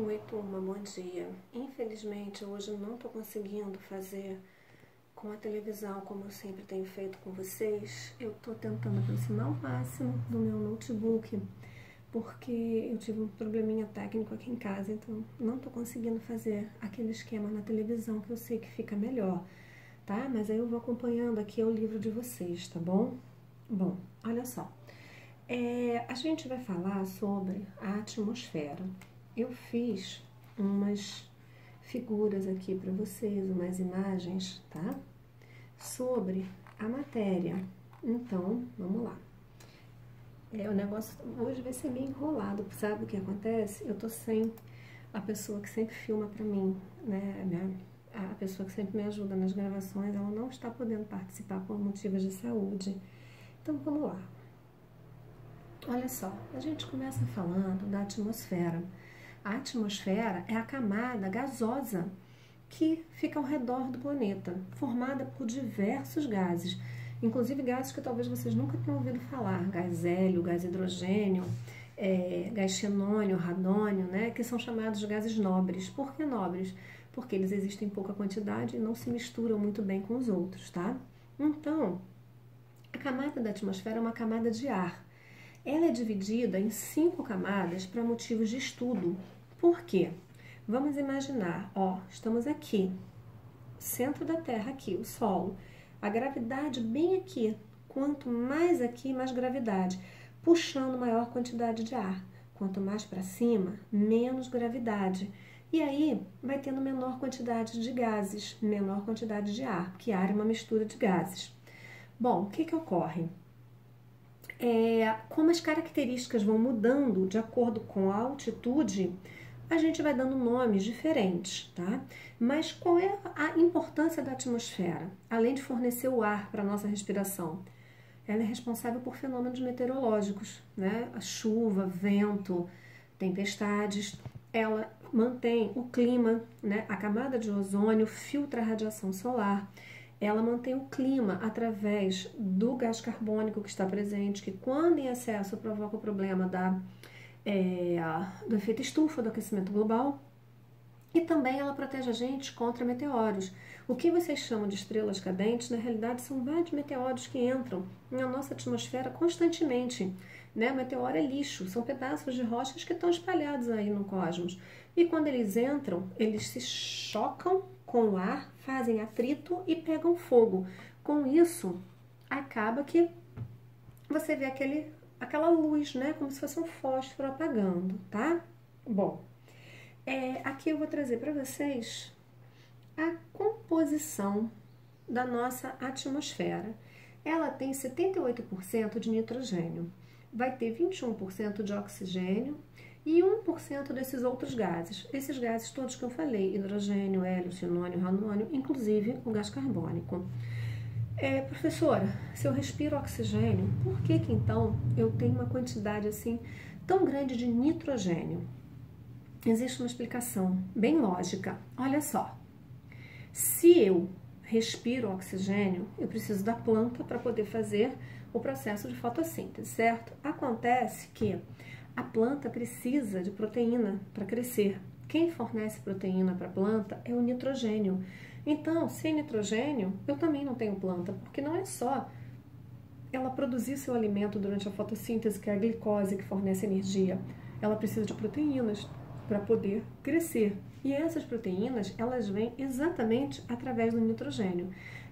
Oi, turma, bom dia. Infelizmente, hoje eu não estou conseguindo fazer com a televisão como eu sempre tenho feito com vocês. Eu estou tentando aproximar ao máximo do meu notebook, porque eu tive um probleminha técnico aqui em casa, então não estou conseguindo fazer aquele esquema na televisão que eu sei que fica melhor, tá? Mas aí eu vou acompanhando aqui o livro de vocês, tá bom? Bom, olha só. A gente vai falar sobre a atmosfera. Eu fiz umas figuras aqui para vocês, umas imagens, tá? Sobre a matéria. Então, vamos lá. O negócio hoje vai ser meio enrolado, sabe o que acontece? Eu tô sem a pessoa que sempre filma para mim, né? A pessoa que sempre me ajuda nas gravações, ela não está podendo participar por motivos de saúde. Então, vamos lá. Olha só, a gente começa falando da atmosfera. A atmosfera é a camada gasosa que fica ao redor do planeta, formada por diversos gases, inclusive gases que talvez vocês nunca tenham ouvido falar, gás hélio, gás hidrogênio, gás xenônio, radônio, né, que são chamados de gases nobres. Por que nobres? Porque eles existem em pouca quantidade e não se misturam muito bem com os outros, tá? Então, a camada da atmosfera é uma camada de ar. Ela é dividida em 5 camadas para motivos de estudo. Por quê? Vamos imaginar, estamos aqui, centro da Terra aqui, o solo. A gravidade bem aqui. Quanto mais aqui, mais gravidade, puxando maior quantidade de ar. Quanto mais para cima, menos gravidade. E aí vai tendo menor quantidade de gases, menor quantidade de ar, porque ar é uma mistura de gases. Bom, o que ocorre? Como as características vão mudando de acordo com a altitude, a gente vai dando nomes diferentes, tá? Mas qual é a importância da atmosfera? Além de fornecer o ar para a nossa respiração, ela é responsável por fenômenos meteorológicos, né? A chuva, vento, tempestades. Ela mantém o clima, né? A camada de ozônio filtra a radiação solar. Ela mantém o clima através do gás carbônico que está presente, que quando em excesso provoca o problema do efeito estufa, do aquecimento global. E também ela protege a gente contra meteoros. O que vocês chamam de estrelas cadentes, na realidade, são vários meteoros que entram na nossa atmosfera constantemente. Né? O meteoro é lixo, são pedaços de rochas que estão espalhados aí no cosmos. E quando eles entram, eles se chocam com o ar, fazem atrito e pegam fogo. Com isso, acaba que você vê aquela luz, né? Como se fosse um fósforo apagando, tá? Bom, aqui eu vou trazer para vocês a composição da nossa atmosfera. Ela tem 78% de nitrogênio, vai ter 21% de oxigênio e 1% desses outros gases. Esses gases todos que eu falei, hidrogênio, hélio, xenônio, radônio, inclusive o gás carbônico. Professora, se eu respiro oxigênio, por que então eu tenho uma quantidade assim tão grande de nitrogênio? Existe uma explicação bem lógica. Olha só, se eu respiro oxigênio, eu preciso da planta para poder fazer o processo de fotossíntese, certo? Acontece que a planta precisa de proteína para crescer. Quem fornece proteína para a planta é o nitrogênio. Então, sem nitrogênio, eu também não tenho planta, porque não é só ela produzir seu alimento durante a fotossíntese, que é a glicose que fornece energia. Ela precisa de proteínas para poder crescer. E essas proteínas, elas vêm exatamente através do nitrogênio.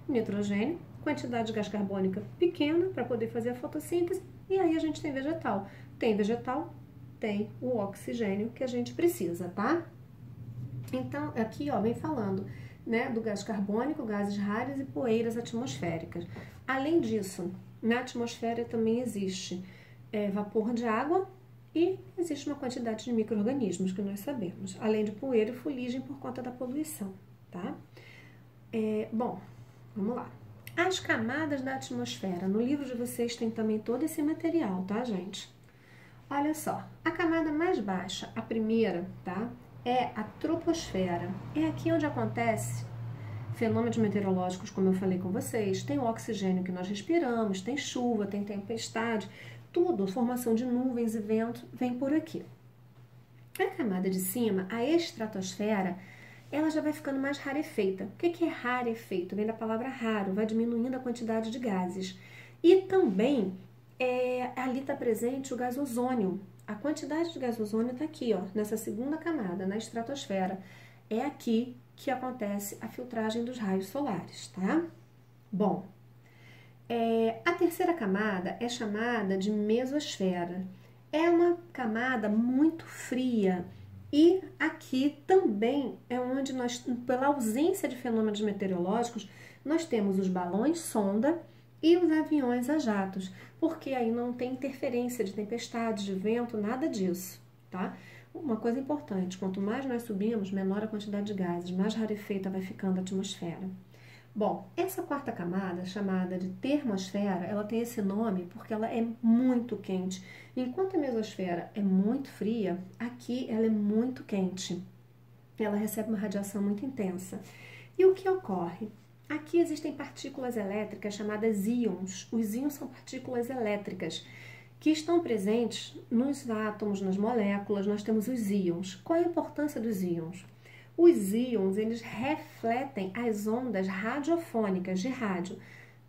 Nitrogênio, quantidade de gás carbônica pequena para poder fazer a fotossíntese, e aí a gente tem vegetal. Tem vegetal, tem o oxigênio que a gente precisa, tá? Então, aqui, vem falando, né, do gás carbônico, gases raros e poeiras atmosféricas. Além disso, na atmosfera também existe vapor de água e existe uma quantidade de micro-organismos que nós sabemos, além de poeira e fuligem por conta da poluição, tá? Bom, vamos lá. As camadas da atmosfera. No livro de vocês tem também todo esse material, tá, gente? Olha só, a camada mais baixa, a primeira, tá? É a troposfera. É aqui onde acontece fenômenos meteorológicos, como eu falei com vocês. Tem o oxigênio que nós respiramos, tem chuva, tem tempestade, tudo, formação de nuvens e vento, vem por aqui. A camada de cima, a estratosfera, ela já vai ficando mais rarefeita. O que é rarefeito? Vem da palavra raro, vai diminuindo a quantidade de gases. E também, ali está presente o gás ozônio. A quantidade de gás ozônio está aqui, ó, nessa segunda camada, na estratosfera. É aqui que acontece a filtragem dos raios solares, tá? Bom, a terceira camada é chamada de mesosfera. É uma camada muito fria e aqui também é onde nós, pela ausência de fenômenos meteorológicos, nós temos os balões sonda e os aviões a jatos, porque aí não tem interferência de tempestades, de vento, nada disso, tá? Uma coisa importante, quanto mais nós subimos, menor a quantidade de gases, mais rarefeita vai ficando a atmosfera. Bom, essa quarta camada, chamada de termosfera, ela tem esse nome porque ela é muito quente. Enquanto a mesosfera é muito fria, aqui ela é muito quente. Ela recebe uma radiação muito intensa. E o que ocorre? Aqui existem partículas elétricas chamadas íons. Os íons são partículas elétricas que estão presentes nos átomos, nas moléculas. Nós temos os íons. Qual é a importância dos íons? Os íons, eles refletem as ondas radiofônicas de rádio,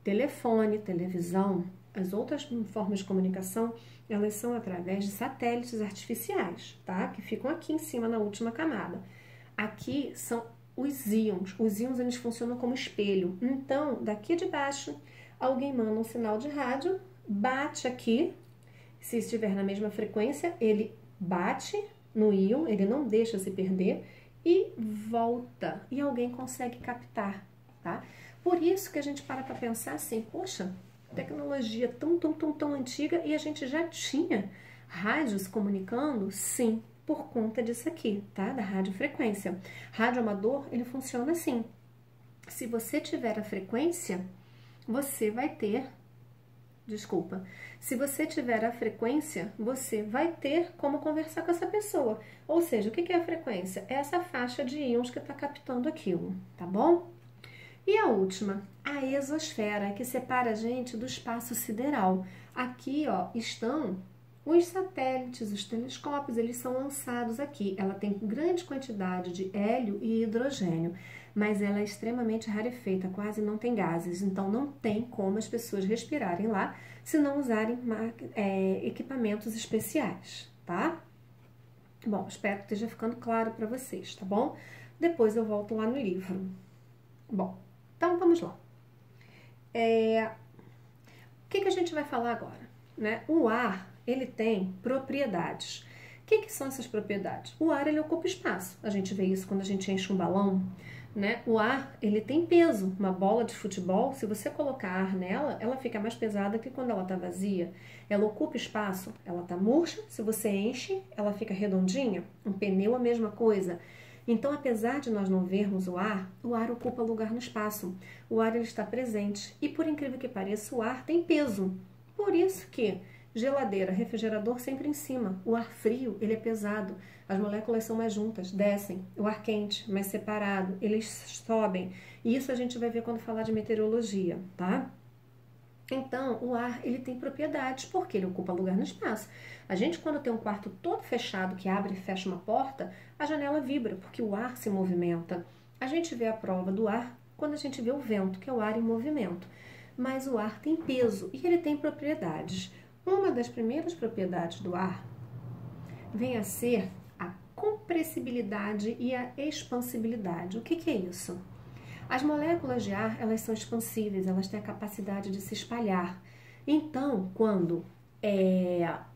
telefone, televisão. As outras formas de comunicação, elas são através de satélites artificiais, tá? Que ficam aqui em cima na última camada. Aqui são os íons. Os íons, eles funcionam como espelho. Então, daqui de baixo, alguém manda um sinal de rádio, bate aqui. Se estiver na mesma frequência, ele bate no íon, ele não deixa se perder e volta, e alguém consegue captar, tá? Por isso que a gente para pensar assim, poxa, tecnologia tão antiga e a gente já tinha rádios comunicando? Sim, por conta disso aqui, tá? Da radiofrequência. Rádio amador, ele funciona assim. Se você tiver a frequência, você vai ter... Desculpa. Se você tiver a frequência, você vai ter como conversar com essa pessoa. Ou seja, o que é a frequência? É essa faixa de íons que está captando aquilo, tá bom? E a última, a exosfera, que separa a gente do espaço sideral. Aqui, ó, estão os satélites, os telescópios, eles são lançados aqui. Ela tem grande quantidade de hélio e hidrogênio, mas ela é extremamente rarefeita, quase não tem gases, então não tem como as pessoas respirarem lá se não usarem equipamentos especiais, tá? Bom, espero que esteja ficando claro para vocês, tá bom? Depois eu volto lá no livro. Bom, então vamos lá. O que a gente vai falar agora, né? O ar, ele tem propriedades. O que são essas propriedades? O ar, ele ocupa espaço. A gente vê isso quando a gente enche um balão, né? O ar, ele tem peso. Uma bola de futebol, se você colocar ar nela, ela fica mais pesada que quando ela está vazia. Ela ocupa espaço, ela está murcha. Se você enche, ela fica redondinha. Um pneu, a mesma coisa. Então, apesar de nós não vermos o ar ocupa lugar no espaço. O ar, ele está presente. E, por incrível que pareça, o ar tem peso. Por isso que geladeira, refrigerador sempre em cima. O ar frio, ele é pesado. As moléculas são mais juntas, descem. O ar quente, mais separado, eles sobem. E isso a gente vai ver quando falar de meteorologia, tá? Então, o ar, ele tem propriedades, porque ele ocupa lugar no espaço. A gente, quando tem um quarto todo fechado, que abre e fecha uma porta, a janela vibra, porque o ar se movimenta. A gente vê a prova do ar quando a gente vê o vento, que é o ar em movimento. Mas o ar tem peso e ele tem propriedades. Uma das primeiras propriedades do ar vem a ser a compressibilidade e a expansibilidade. O que é isso? As moléculas de ar, elas são expansíveis, elas têm a capacidade de se espalhar. Então, quando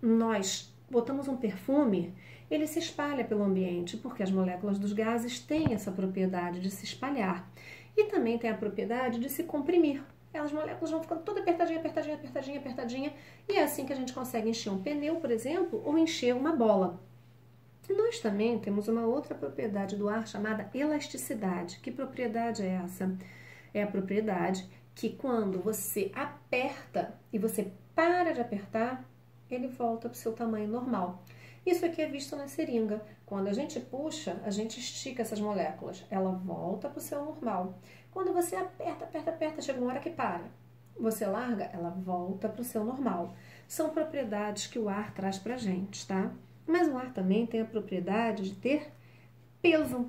nós botamos um perfume, ele se espalha pelo ambiente, porque as moléculas dos gases têm essa propriedade de se espalhar. E também tem a propriedade de se comprimir. As moléculas vão ficando toda apertadinha, e é assim que a gente consegue encher um pneu, por exemplo, ou encher uma bola. Nós também temos uma outra propriedade do ar chamada elasticidade. Que propriedade é essa? É a propriedade que quando você aperta e você para de apertar, ele volta para o seu tamanho normal. Isso aqui é visto na seringa. Quando a gente puxa, a gente estica essas moléculas. Ela volta para o seu normal. Quando você aperta, chega uma hora que para. Você larga, ela volta para o seu normal. São propriedades que o ar traz para a gente, tá? Mas o ar também tem a propriedade de ter peso.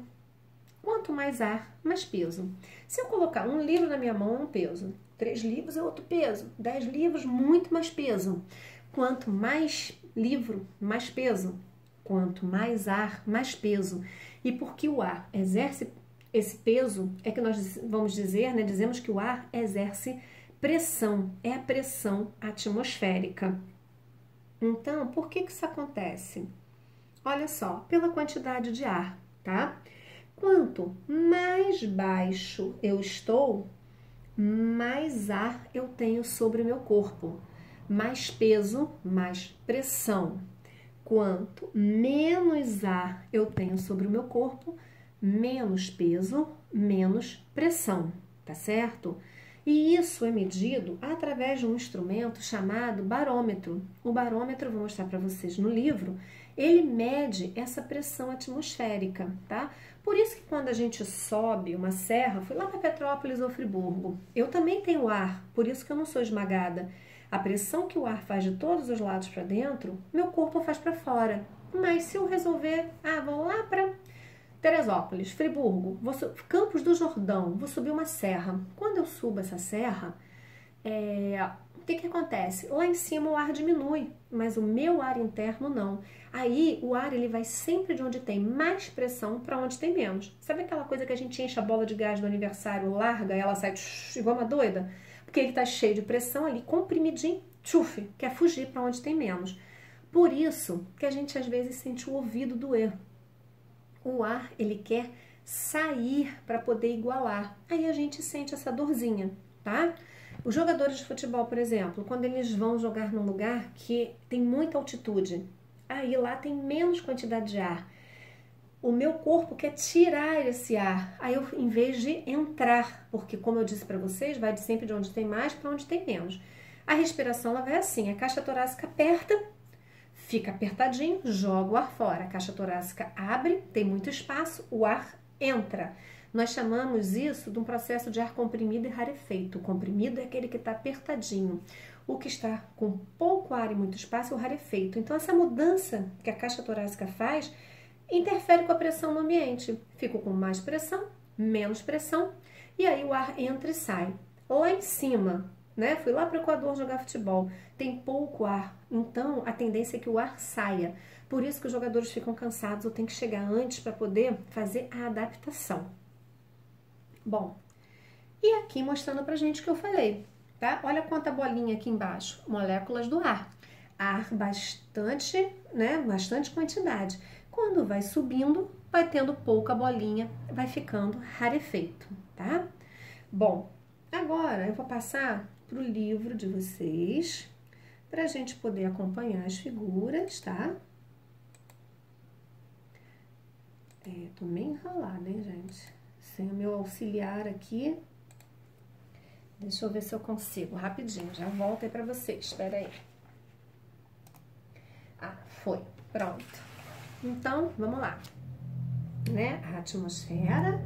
Quanto mais ar, mais peso. Se eu colocar um livro na minha mão, é um peso. 3 livros é outro peso. 10 livros, muito mais peso. Quanto mais livro, mais peso. Quanto mais ar, mais peso. E porque o ar exerce esse peso, é que nós vamos dizer, né? Dizemos que o ar exerce pressão. É a pressão atmosférica. Então, por que isso acontece? Olha só, pela quantidade de ar, tá? Quanto mais baixo eu estou, mais ar eu tenho sobre o meu corpo. Mais peso, mais pressão. Quanto menos ar eu tenho sobre o meu corpo, menos peso, menos pressão, tá certo? E isso é medido através de um instrumento chamado barômetro. O barômetro, eu vou mostrar para vocês no livro, ele mede essa pressão atmosférica, tá? Por isso que quando a gente sobe uma serra, fui lá para Petrópolis ou Friburgo, eu também tenho ar, por isso que eu não sou esmagada. A pressão que o ar faz de todos os lados para dentro, meu corpo faz para fora. Mas se eu resolver, vou lá para Teresópolis, Friburgo, Campos do Jordão, vou subir uma serra. Quando eu subo essa serra, o que acontece? Lá em cima o ar diminui, mas o meu ar interno não. Aí o ar ele vai sempre de onde tem mais pressão para onde tem menos. Sabe aquela coisa que a gente enche a bola de gás do aniversário, larga e ela sai igual uma doida? Porque ele está cheio de pressão ali, comprimidinho, quer fugir para onde tem menos. Por isso que a gente às vezes sente o ouvido doer. O ar, ele quer sair para poder igualar. Aí a gente sente essa dorzinha, tá? Os jogadores de futebol, por exemplo, quando eles vão jogar num lugar que tem muita altitude, aí lá tem menos quantidade de ar. O meu corpo quer tirar esse ar, aí eu, em vez de entrar, porque como eu disse para vocês, vai de sempre de onde tem mais para onde tem menos. A respiração ela vai assim, a caixa torácica aperta, fica apertadinho, joga o ar fora. A caixa torácica abre, tem muito espaço, o ar entra. Nós chamamos isso de um processo de ar comprimido e rarefeito. O comprimido é aquele que está apertadinho. O que está com pouco ar e muito espaço é o rarefeito. Então, essa mudança que a caixa torácica faz interfere com a pressão no ambiente. Fico com mais pressão, menos pressão, e aí o ar entra e sai. Lá em cima, né? Fui lá para o Equador jogar futebol. Tem pouco ar, então a tendência é que o ar saia. Por isso que os jogadores ficam cansados ou tem que chegar antes para poder fazer a adaptação. Bom, e aqui mostrando pra gente o que eu falei, tá? Olha quanta bolinha aqui embaixo, moléculas do ar. Ar bastante, né? Bastante quantidade. Quando vai subindo, vai tendo pouca bolinha, vai ficando rarefeito, tá? Bom, agora eu vou passar pro livro de vocês, pra gente poder acompanhar as figuras, tá? Tô meio enrolada, hein, gente? Sem o meu auxiliar aqui. Deixa eu ver se eu consigo, rapidinho, já volto aí pra vocês, espera aí. Foi, pronto. Então, vamos lá. Né? A atmosfera,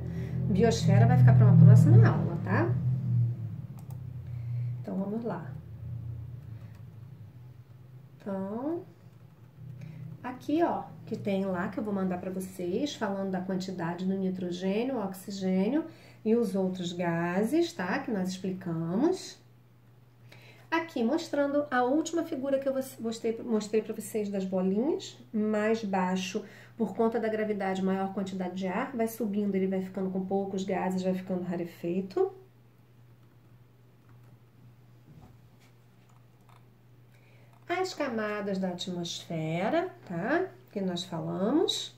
biosfera vai ficar para uma próxima aula, tá? Então, vamos lá. Então, aqui, ó, que tem lá que eu vou mandar para vocês, falando da quantidade do nitrogênio, oxigênio e os outros gases, tá? Que nós explicamos. Aqui, mostrando a última figura que eu mostrei para vocês das bolinhas, mais baixo, por conta da gravidade, maior quantidade de ar, vai subindo, ele vai ficando com poucos gases, vai ficando rarefeito. As camadas da atmosfera, tá? Que nós falamos.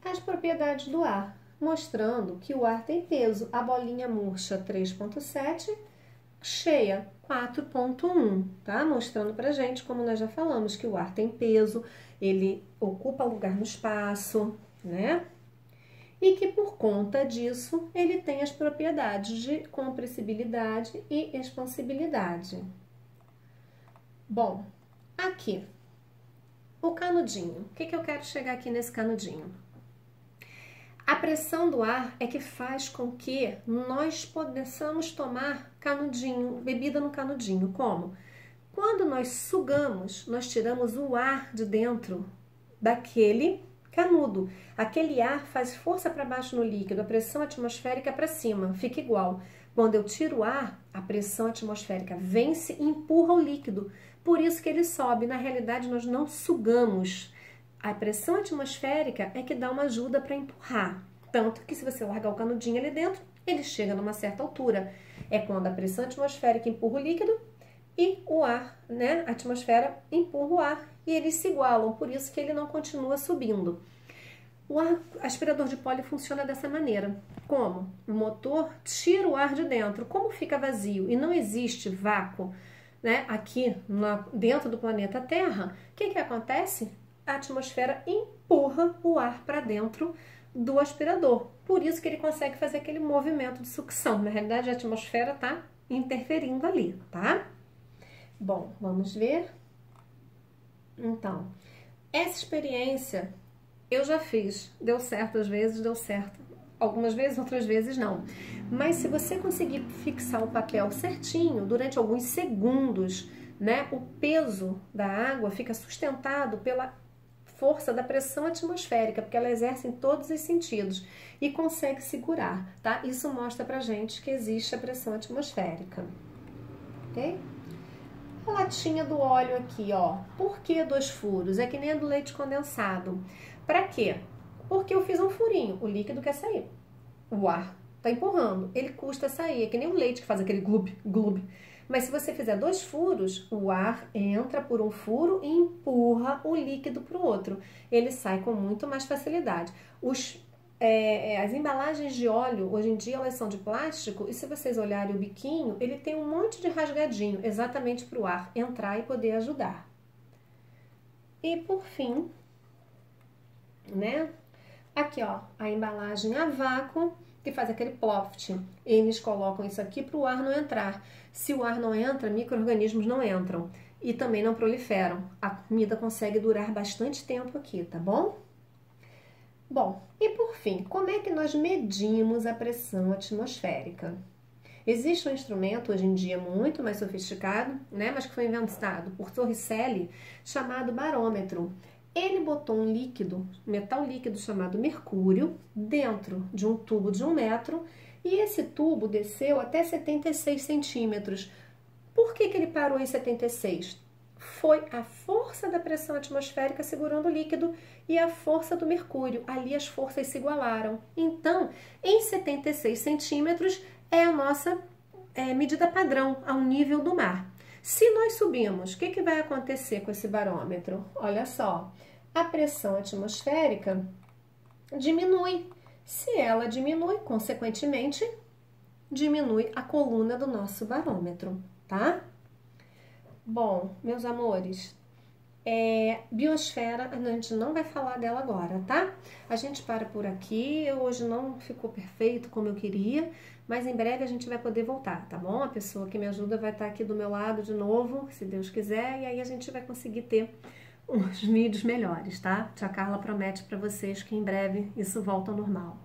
As propriedades do ar, mostrando que o ar tem peso. A bolinha murcha 3,7, cheia 4,1, tá? Mostrando pra gente, como nós já falamos, que o ar tem peso, ele ocupa lugar no espaço, né? E que por conta disso, ele tem as propriedades de compressibilidade e expansibilidade. Bom, aqui, o canudinho. O que eu quero chegar aqui nesse canudinho? A pressão do ar é que faz com que nós possamos tomar canudinho, bebida no canudinho. Como? Quando nós sugamos, nós tiramos o ar de dentro daquele canudo. Aquele ar faz força para baixo no líquido, a pressão atmosférica para cima, fica igual. Quando eu tiro o ar, a pressão atmosférica vence e empurra o líquido. Por isso que ele sobe. Na realidade, nós não sugamos. A pressão atmosférica é que dá uma ajuda para empurrar. Tanto que se você largar o canudinho ali dentro, ele chega numa certa altura. É quando a pressão atmosférica empurra o líquido e o ar, né? A atmosfera empurra o ar e eles se igualam. Por isso que ele não continua subindo. O aspirador de pó funciona dessa maneira. Como? O motor tira o ar de dentro. Como fica vazio e não existe vácuo, né, aqui dentro do planeta Terra, o que acontece? A atmosfera empurra o ar para dentro do aspirador. Por isso que ele consegue fazer aquele movimento de sucção. Na realidade, a atmosfera está interferindo ali, tá? Bom, vamos ver. Então, essa experiência eu já fiz, deu certo às vezes, deu certo algumas vezes, outras vezes não. Mas se você conseguir fixar o papel certinho, durante alguns segundos, né, o peso da água fica sustentado pela força da pressão atmosférica, porque ela exerce em todos os sentidos e consegue segurar, tá? Isso mostra pra gente que existe a pressão atmosférica, ok? A latinha do óleo aqui, ó. Por que 2 furos? É que nem a do leite condensado. Pra quê? Porque eu fiz um furinho, o líquido quer sair. O ar tá empurrando, ele custa sair, é que nem o leite que faz aquele glub, glub. Mas se você fizer 2 furos, o ar entra por um furo e empurra o líquido para o outro. Ele sai com muito mais facilidade. As embalagens de óleo, hoje em dia, elas são de plástico e se vocês olharem o biquinho, ele tem um monte de rasgadinho, exatamente para o ar entrar e poder ajudar. E por fim, né? Aqui, ó, a embalagem a vácuo, que faz aquele ploft. Eles colocam isso aqui para o ar não entrar. Se o ar não entra, micro-organismos não entram e também não proliferam. A comida consegue durar bastante tempo aqui, tá bom? Bom, e por fim, como é que nós medimos a pressão atmosférica? Existe um instrumento hoje em dia muito mais sofisticado, né, mas que foi inventado por Torricelli, chamado barômetro. Ele botou um líquido, metal líquido chamado mercúrio, dentro de um tubo de 1 metro e esse tubo desceu até 76 centímetros. Por que ele parou em 76? Foi a força da pressão atmosférica segurando o líquido e a força do mercúrio. Ali as forças se igualaram. Então, em 76 centímetros é a nossa medida padrão ao nível do mar. Se nós subimos, o que vai acontecer com esse barômetro? Olha só, a pressão atmosférica diminui. Se ela diminui, consequentemente, diminui a coluna do nosso barômetro, tá? Bom, meus amores, biosfera, a gente não vai falar dela agora, tá? A gente para por aqui, hoje não ficou perfeito como eu queria, mas em breve a gente vai poder voltar, tá bom? A pessoa que me ajuda vai estar aqui do meu lado de novo, se Deus quiser, e aí a gente vai conseguir ter uns vídeos melhores, tá? Tia Carla promete para vocês que em breve isso volta ao normal.